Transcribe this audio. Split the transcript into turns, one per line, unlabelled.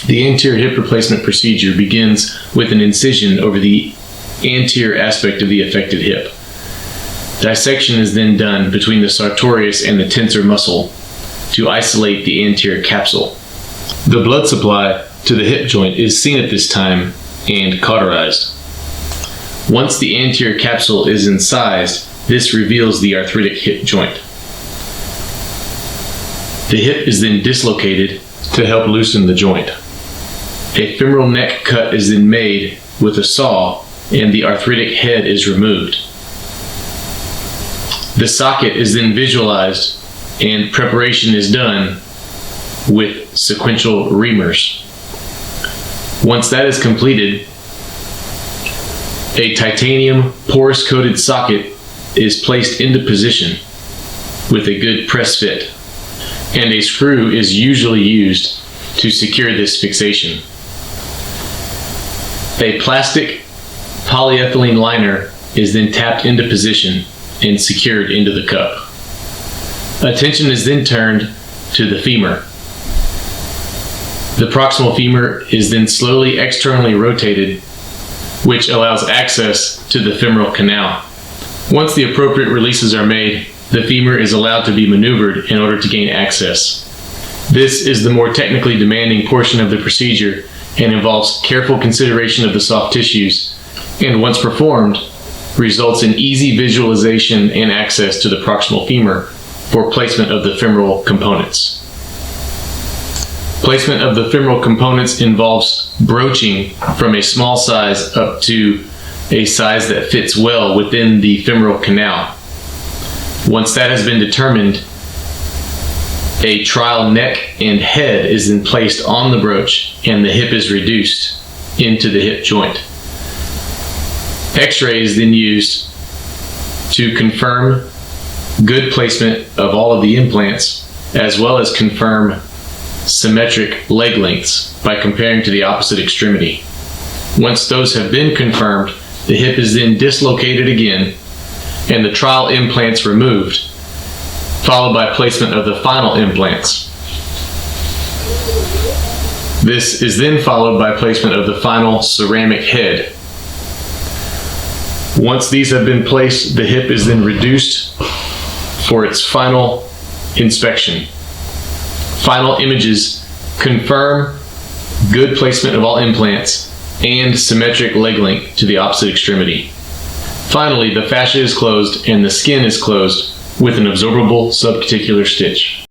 The anterior hip replacement procedure begins with an incision over the anterior aspect of the affected hip. Dissection is then done between the sartorius and the tensor muscle to isolate the anterior capsule. The blood supply to the hip joint is seen at this time and cauterized. Once the anterior capsule is incised, this reveals the arthritic hip joint. The hip is then dislocated to help loosen the joint. A femoral neck cut is then made with a saw and the arthritic head is removed. The socket is then visualized and preparation is done with sequential reamers. Once that is completed, a titanium porous coated socket is placed into position with a good press fit, and a screw is usually used to secure this fixation. A plastic polyethylene liner is then tapped into position and secured into the cup. Attention is then turned to the femur. The proximal femur is then slowly externally rotated, which allows access to the femoral canal. Once the appropriate releases are made, the femur is allowed to be maneuvered in order to gain access. This is the more technically demanding portion of the procedure and involves careful consideration of the soft tissues, and once performed, results in easy visualization and access to the proximal femur for placement of the femoral components. Placement of the femoral components involves broaching from a small size up to a size that fits well within the femoral canal. Once that has been determined, a trial neck and head is then placed on the broach and the hip is reduced into the hip joint. X-ray is then used to confirm good placement of all of the implants, as well as confirm symmetric leg lengths by comparing to the opposite extremity. Once those have been confirmed, the hip is then dislocated again and the trial implants removed, followed by placement of the final implants. This is then followed by placement of the final ceramic head. Once these have been placed, the hip is then reduced for its final inspection. Final images confirm good placement of all implants and symmetric leg length to the opposite extremity. Finally, the fascia is closed and the skin is closed with an absorbable subcuticular stitch.